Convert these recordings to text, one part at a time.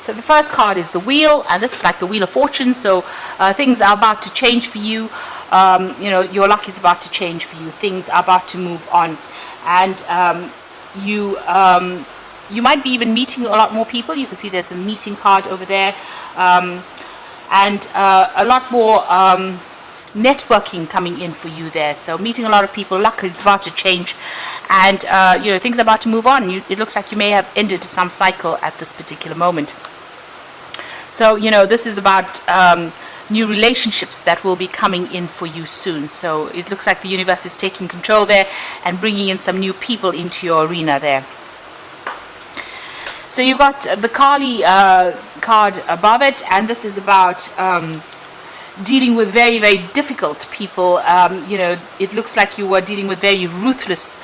So the first card is the Wheel, and this is like the Wheel of Fortune. So things are about to change for you. Your luck is about to change for you. Things are about to move on, and you might be even meeting a lot more people. You can see there's a meeting card over there, and a lot more networking coming in for you there. So meeting a lot of people, luck is about to change, and things are about to move on. It looks like you may have ended some cycle at this particular moment. So this is about new relationships that will be coming in for you soon. So it looks like the universe is taking control there and bringing in some new people into your arena there. So you got the Kali card above it, and this is about dealing with very, very difficult people. It looks like you were dealing with very ruthless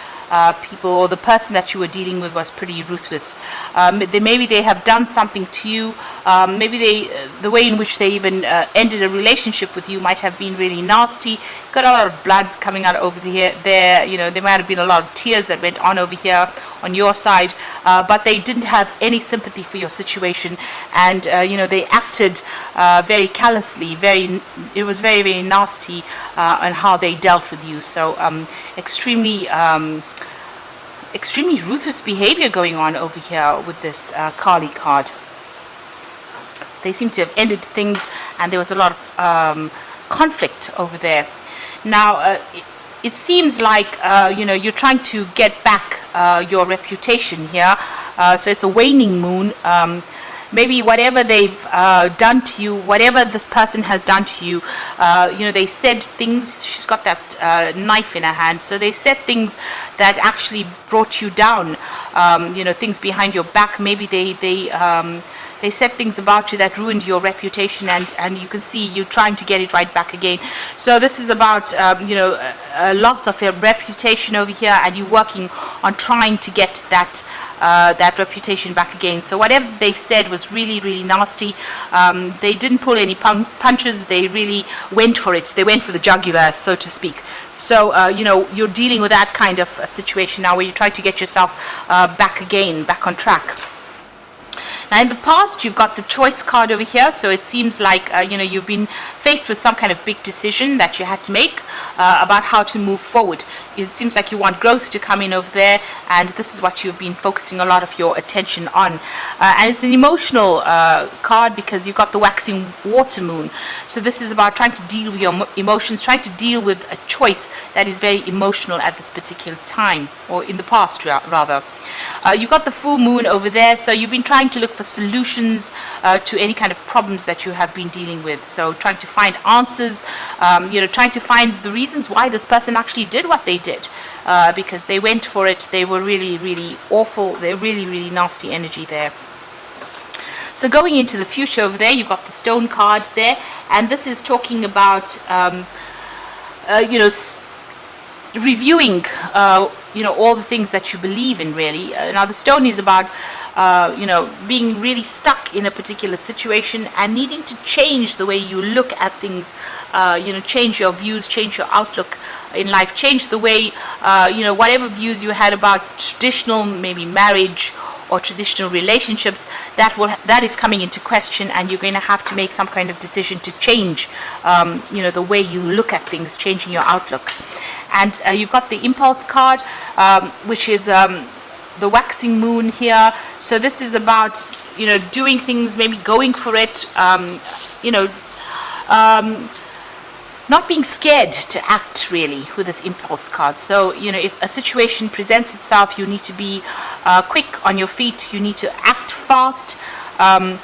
people, or the person that you were dealing with was pretty ruthless. Maybe they have done something to you. Maybe the way in which they even ended a relationship with you might have been really nasty. Got a lot of blood coming out over there. There might have been a lot of tears that went on over here on your side, but they didn't have any sympathy for your situation, and they acted very callously. It was very, very nasty on how they dealt with you. So extremely ruthless behavior going on over here with this Kali card. They seem to have ended things, and there was a lot of conflict over there. Now it seems like you're trying to get back your reputation here. So it's a waning moon. Maybe whatever they've done to you, whatever this person has done to you, they said things. She's got that knife in her hand, so they said things that actually brought you down. Things behind your back. Maybe they said things about you that ruined your reputation, and you can see you trying to get it right back again. So this is about a loss of your reputation over here, and you working on trying to get that reputation back again. So whatever they said was really, really nasty. They didn't pull any punches. They really went for it. They went for the jugular, so to speak. So you're dealing with that kind of a situation now, where you try to get yourself back on track. Now in the past, you've got the Choice card over here, so it seems like you've been faced with some kind of big decision that you had to make about how to move forward. It seems like you want growth to come in over there, and this is what you've been focusing a lot of your attention on. And it's an emotional card, because you've got the Waxing Water Moon. So this is about trying to deal with your emotions, trying to deal with a choice that is very emotional at this particular time, or in the past rather. You've got the Full Moon over there, so you've been trying to look for solutions to any kind of problems that you have been dealing with. So trying to find answers, trying to find the reasons why this person actually did what they did, because they went for it. They were really, really awful. They're really, really nasty energy there. So going into the future over there, you've got the Stone card there, and this is talking about reviewing all the things that you believe in, really. Now the Stone is about being really stuck in a particular situation and needing to change the way you look at things, change your views, change your outlook in life, change the way whatever views you had about traditional, maybe marriage or traditional relationships, that is coming into question, and you're going to have to make some kind of decision to change the way you look at things, changing your outlook. And you've got the Impulse card, which is the Waxing Moon here. So this is about doing things, maybe going for it, not being scared to act, really, with this Impulse card. So if a situation presents itself, you need to be quick on your feet. You need to act fast, and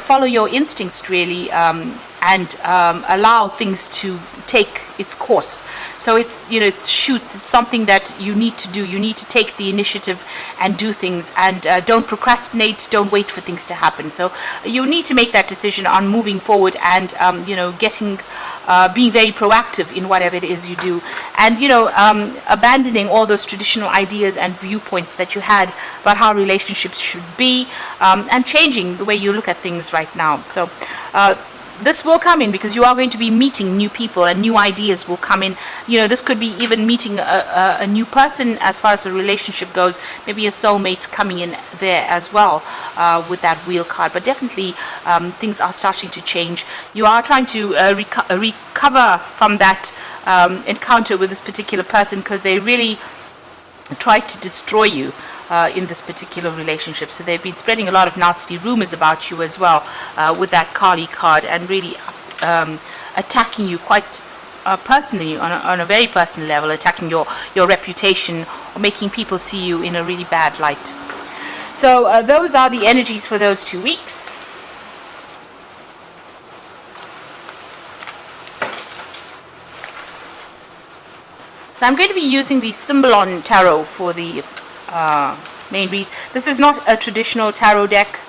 follow your instincts, really, and allow things to take its course. So it's it's something that you need to do. You need to take the initiative and do things, and don't procrastinate. Don't wait for things to happen. So you need to make that decision on moving forward, and being very proactive in whatever it is you do, and abandoning all those traditional ideas and viewpoints that you had about how relationships should be, and changing the way you look at things right now. So this will come in because you are going to be meeting new people and new ideas will come in. This could be even meeting a new person as far as the relationship goes. Maybe a soulmate coming in there as well with that wheel card. But definitely things are starting to change. You are trying to recover from that encounter with this particular person because they really tried to destroy you in this particular relationship. So they've been spreading a lot of nasty rumors about you as well with that Kali card, and really attacking you quite personally on a very personal level, attacking your reputation or making people see you in a really bad light. So those are the energies for those 2 weeks. So I'm going to be using the Symbolon Tarot for the main read. This is not a traditional tarot deck.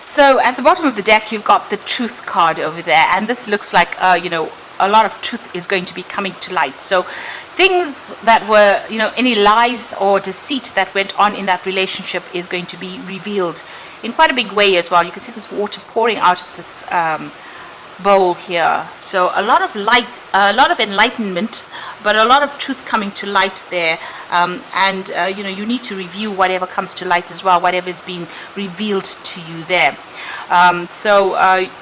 So at the bottom of the deck, you've got the Truth card over there, and this looks like, a lot of truth is going to be coming to light. So things that were, any lies or deceit that went on in that relationship is going to be revealed in quite a big way as well. You can see this water pouring out of this bowl here. So a lot of light, a lot of enlightenment, but a lot of truth coming to light there. You need to review whatever comes to light as well, whatever is being revealed to you there.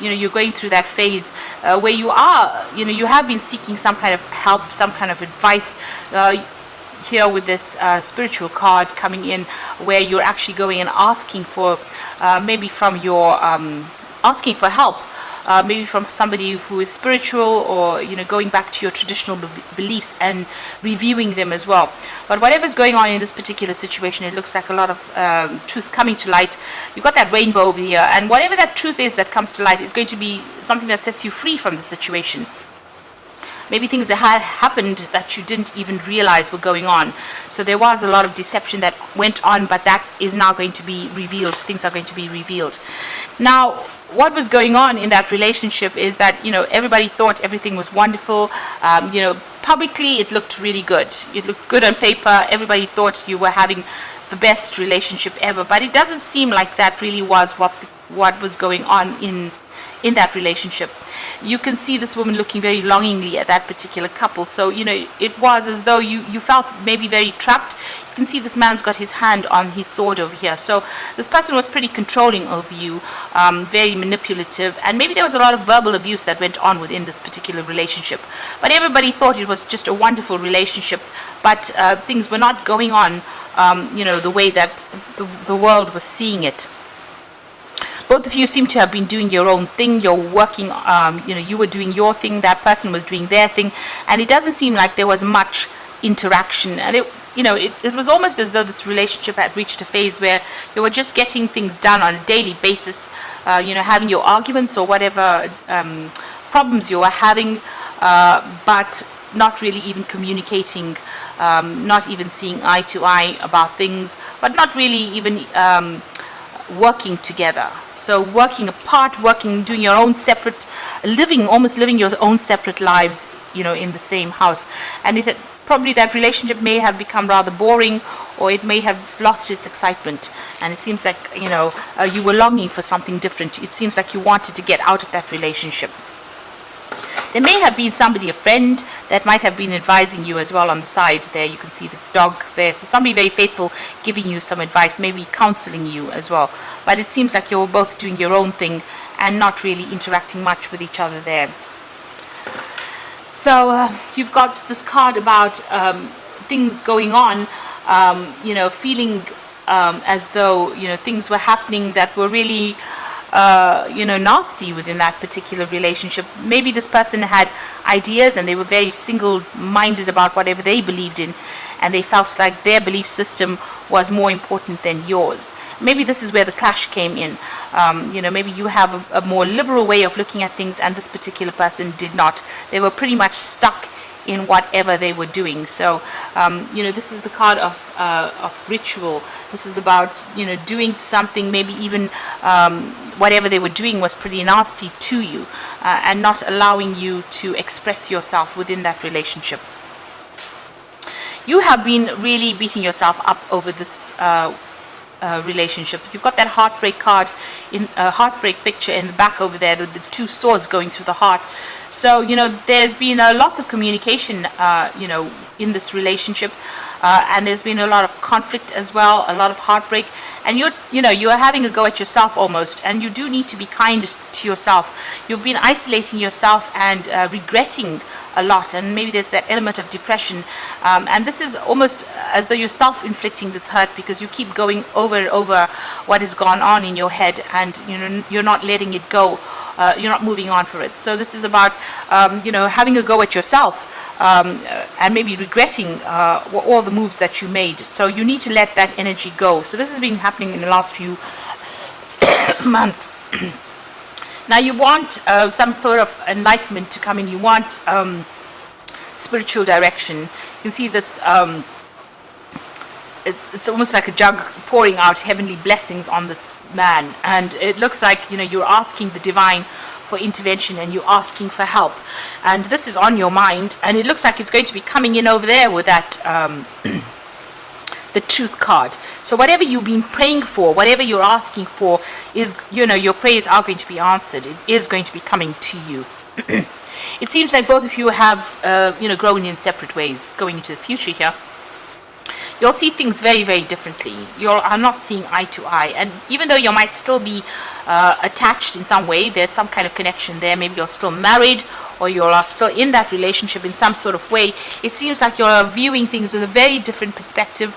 You're going through that phase where you are, you have been seeking some kind of help, some kind of advice. Here with this spiritual card coming in, where you're actually going and asking for, maybe from your, asking for help. Maybe from somebody who is spiritual, or going back to your traditional beliefs and reviewing them as well. But whatever's going on in this particular situation, it looks like a lot of truth coming to light. You've got that rainbow over here, and whatever that truth is that comes to light is going to be something that sets you free from the situation. Maybe things that had happened that you didn't even realize were going on. So there was a lot of deception that went on, but that is now going to be revealed. Things are going to be revealed. Now, what was going on in that relationship is that, everybody thought everything was wonderful. Publicly it looked really good. It looked good on paper. Everybody thought you were having the best relationship ever. But it doesn't seem like that really was what was going on in that relationship. You can see this woman looking very longingly at that particular couple. So, it was as though you felt maybe very trapped. You can see this man's got his hand on his sword over here. So this person was pretty controlling of you, very manipulative, and maybe there was a lot of verbal abuse that went on within this particular relationship. But everybody thought it was just a wonderful relationship, but things were not going on, the way that the world was seeing it. Both of you seem to have been doing your own thing. You're working, you were doing your thing, that person was doing their thing, and it doesn't seem like there was much interaction. And it was almost as though this relationship had reached a phase where you were just getting things done on a daily basis, having your arguments or whatever problems you were having, but not really even communicating, not even seeing eye to eye about things, but not really even working together. So working apart, doing your own separate, almost living your own separate lives, in the same house. And probably that relationship may have become rather boring, or it may have lost its excitement. And it seems like, you were longing for something different. It seems like you wanted to get out of that relationship. There may have been somebody, a friend, that might have been advising you as well on the side there. You can see this dog there. So somebody very faithful giving you some advice, maybe counseling you as well. But it seems like you're both doing your own thing and not really interacting much with each other there. So you've got this card about things going on, feeling as though, things were happening that were really nasty within that particular relationship. Maybe this person had ideas and they were very single-minded about whatever they believed in, and they felt like their belief system was more important than yours. Maybe this is where the clash came in. Maybe you have a more liberal way of looking at things, and this particular person did not. They were pretty much stuck in whatever they were doing. So this is the card of ritual. This is about doing something, maybe even whatever they were doing was pretty nasty to you, and not allowing you to express yourself within that relationship. You have been really beating yourself up over this relationship. You've got that heartbreak card, in a heartbreak picture in the back over there, with the two swords going through the heart. So there's been a loss of communication in this relationship, and there's been a lot of conflict as well, a lot of heartbreak, and you're having a go at yourself almost, and you do need to be kind to yourself. You've been isolating yourself and regretting a lot, and maybe there's that element of depression, and this is almost as though you're self-inflicting this hurt, because you keep going over and over what has gone on in your head, and you're not letting it go. You're not moving on for it. So this is about having a go at yourself, and maybe regretting all the moves that you made. So you need to let that energy go. So this has been happening in the last few months. Now you want some sort of enlightenment to come in. You want spiritual direction. You can see this. It's almost like a jug pouring out heavenly blessings on this man, and it looks like you're asking the divine for intervention, and you're asking for help, and this is on your mind, and it looks like it's going to be coming in over there with that the truth card. So whatever you've been praying for, whatever you're asking for, is your prayers are going to be answered. It is going to be coming to you. It seems like both of you have grown in separate ways going into the future here. You'll see things very, very differently. You are not seeing eye to eye. And even though you might still be attached in some way, there's some kind of connection there. Maybe you're still married, or you're still in that relationship in some sort of way. It seems like you're viewing things with a very different perspective.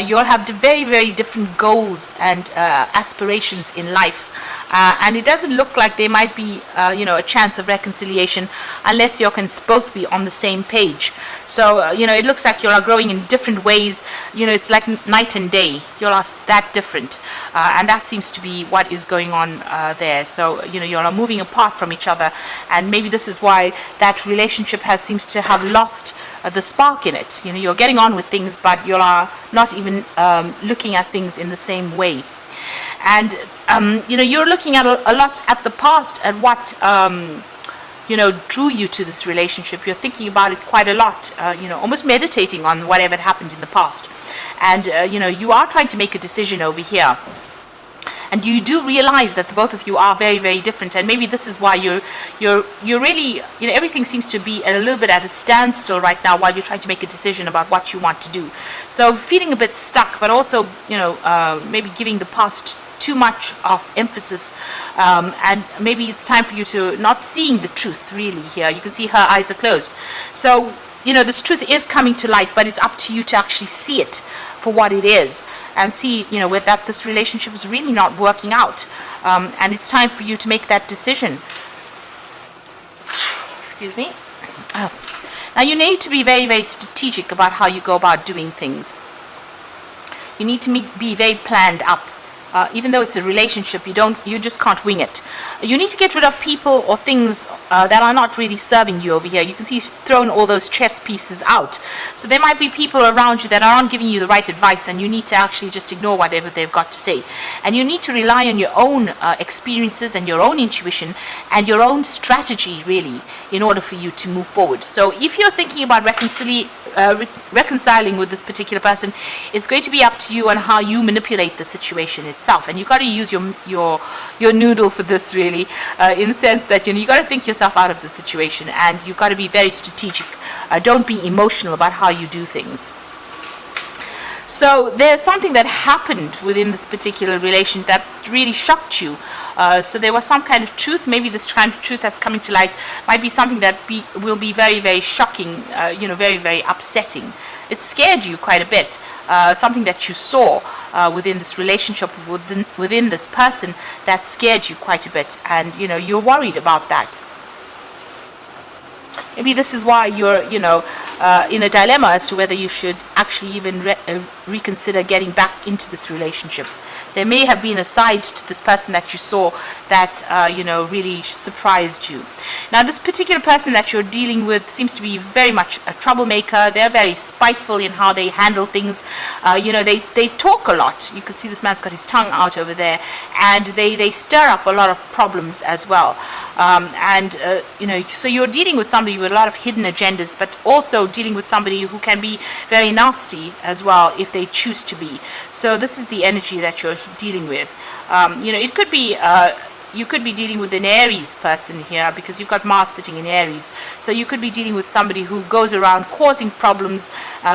You'll have very, very different goals and aspirations in life. And it doesn't look like there might be, a chance of reconciliation unless you can both be on the same page. So, it looks like you are growing in different ways. It's like night and day. You're that different. And that seems to be what is going on there. So, you are moving apart from each other. And maybe this is why that relationship seems to have lost the spark in it. You're getting on with things, but you are not even looking at things in the same way. And you're looking at a lot at the past, at what drew you to this relationship. You're thinking about it quite a lot, almost meditating on whatever happened in the past. And you are trying to make a decision over here. And you do realize that both of you are very, very different, and maybe this is why you're really, everything seems to be a little bit at a standstill right now while you're trying to make a decision about what you want to do. So feeling a bit stuck, but also, maybe giving the past too much of emphasis, and maybe it's time for you to not seeing the truth really here. You can see her eyes are closed. So this truth is coming to light, but it's up to you to actually see it for what it is, and see, with that this relationship is really not working out, and it's time for you to make that decision. Excuse me. Now you need to be very, very strategic about how you go about doing things. You need to be very planned up. Even though it's a relationship, you just can't wing it. You need to get rid of people or things that are not really serving you over here. You can see he's thrown all those chess pieces out. So there might be people around you that aren't giving you the right advice, and you need to actually just ignore whatever they've got to say. And you need to rely on your own experiences and your own intuition and your own strategy, really, in order for you to move forward. So if you're thinking about reconciling with this particular person, it's going to be up to you on how you manipulate the situation itself, and you've got to use your noodle for this, really, in the sense that you got to think yourself out of the situation, and you've got to be very strategic. Don't be emotional about how you do things. So there's something that happened within this particular relation that really shocked you. So there was some kind of truth. Maybe this kind of truth that's coming to light might be something that will be very, very shocking, very, very upsetting. It scared you quite a bit. Something that you saw within this relationship, within this person, that scared you quite a bit, and you're worried about that. Maybe this is why you're, in a dilemma as to whether you should actually even reconsider getting back into this relationship. There may have been a side to this person that you saw that, really surprised you. Now, this particular person that you're dealing with seems to be very much a troublemaker. They're very spiteful in how they handle things. They talk a lot. You can see this man's got his tongue out over there, and they stir up a lot of problems as well. So you're dealing with somebody with a lot of hidden agendas, but also dealing with somebody who can be very nasty as well if they choose to be. So this is the energy that you're dealing with. It could be you could be dealing with an Aries person here, because you've got Mars sitting in Aries. So you could be dealing with somebody who goes around causing problems,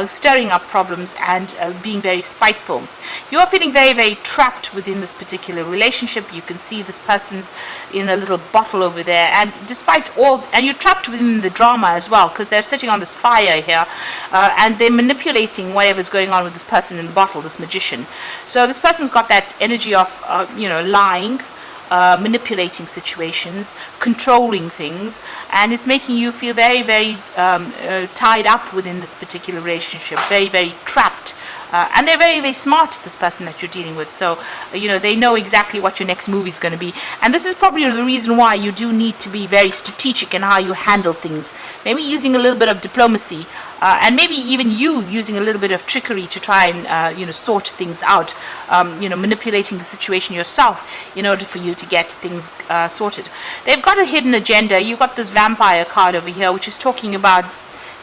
stirring up problems, and being very spiteful. You are feeling very, very trapped within this particular relationship. You can see this person's in a little bottle over there, and and you're trapped within the drama as well, because they're sitting on this fire here, and they're manipulating whatever's going on with this person in the bottle, this magician. So this person's got that energy of, lying, manipulating situations, controlling things, and it's making you feel very, very tied up within this particular relationship, very, very trapped. And they're very, very smart, this person that you're dealing with. So, they know exactly what your next move is going to be. And this is probably the reason why you do need to be very strategic in how you handle things. Maybe using a little bit of diplomacy, and maybe even you using a little bit of trickery to try and, sort things out. Manipulating the situation yourself in order for you to get things sorted. They've got a hidden agenda. You've got this vampire card over here, which is talking about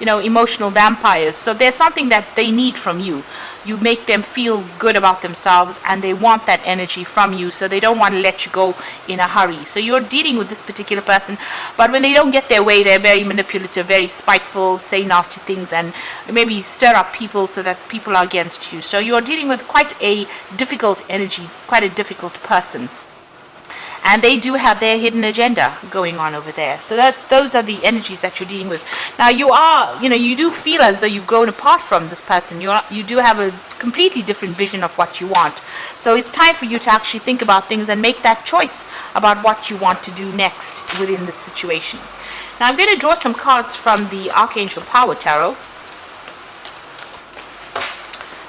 emotional vampires. So there's something that they need from you. You make them feel good about themselves, and they want that energy from you, so they don't want to let you go in a hurry. So you're dealing with this particular person, but when they don't get their way, they're very manipulative, very spiteful, say nasty things, and maybe stir up people so that people are against you. So you're dealing with quite a difficult energy, quite a difficult person. And they do have their hidden agenda going on over there. So those are the energies that you're dealing with. Now you do feel as though you've grown apart from this person. You do have a completely different vision of what you want. So it's time for you to actually think about things and make that choice about what you want to do next within this situation. Now I'm going to draw some cards from the Archangel Power Tarot.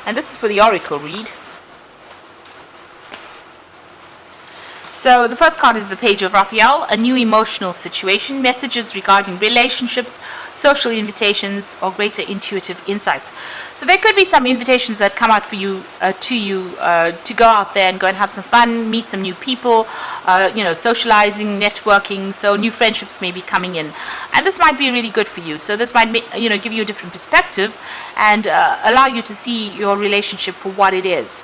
And this is for the Oracle read. So the first card is the Page of Raphael, a new emotional situation, messages regarding relationships, social invitations, or greater intuitive insights. So there could be some invitations that come out for you, to go out there and go and have some fun, meet some new people, socializing, networking. So new friendships may be coming in, and this might be really good for you. So this might give you a different perspective and allow you to see your relationship for what it is.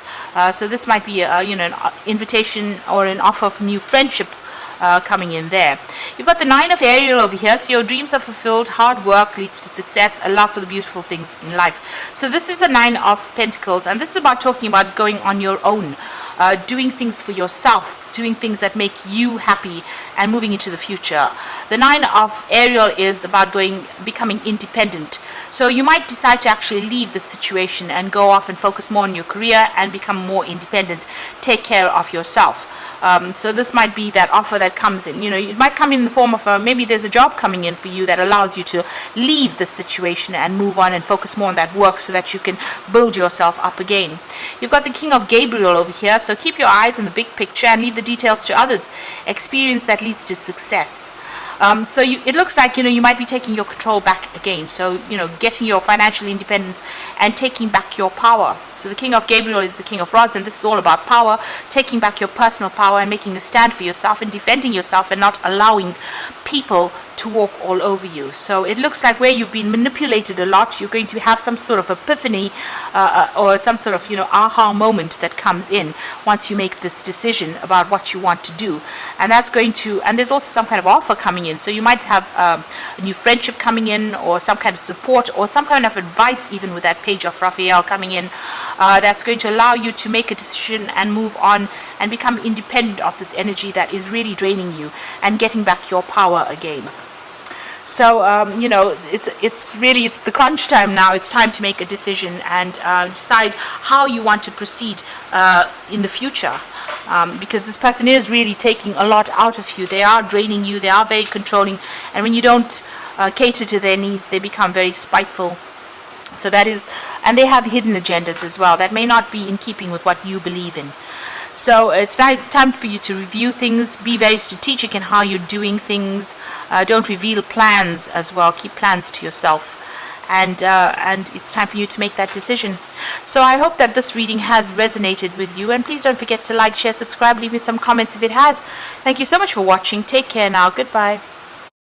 So this might be an invitation or an offer of new friendship coming in there. You've got the Nine of Ariel over here, so your dreams are fulfilled, hard work leads to success, a love for the beautiful things in life. So this is a Nine of Pentacles, and this is about talking about going on your own, doing things for yourself, doing things that make you happy, and moving into the future. The Nine of Ariel is about becoming independent. So you might decide to actually leave the situation and go off and focus more on your career and become more independent, take care of yourself. So this might be that offer that comes in. It might come in the form of maybe there's a job coming in for you that allows you to leave the situation and move on and focus more on that work so that you can build yourself up again. You've got the King of Gabriel over here, so keep your eyes on the big picture and leave the details to others. Experience that leads to success. So it looks like, you might be taking your control back again. So, getting your financial independence and taking back your power. So the King of Gabriel is the King of Rods, and this is all about power, taking back your personal power and making a stand for yourself and defending yourself and not allowing people to walk all over you. So it looks like where you've been manipulated a lot, you're going to have some sort of epiphany or some sort of aha moment that comes in once you make this decision about what you want to do. And that's going to, and there's also some kind of offer coming in. So you might have a new friendship coming in, or some kind of support, or some kind of advice, even with that Page of Raphael coming in, that's going to allow you to make a decision and move on and become independent of this energy that is really draining you and getting back your power again. So, it's the crunch time now. It's time to make a decision and decide how you want to proceed in the future. Because this person is really taking a lot out of you. They are draining you. They are very controlling. And when you don't cater to their needs, they become very spiteful. So that is, and they have hidden agendas as well that may not be in keeping with what you believe in. So it's time for you to review things, be very strategic in how you're doing things. Don't reveal plans as well. Keep plans to yourself. And it's time for you to make that decision. So I hope that this reading has resonated with you, and please don't forget to like, share, subscribe, leave me some comments if it has. Thank you so much for watching. Take care now. Goodbye.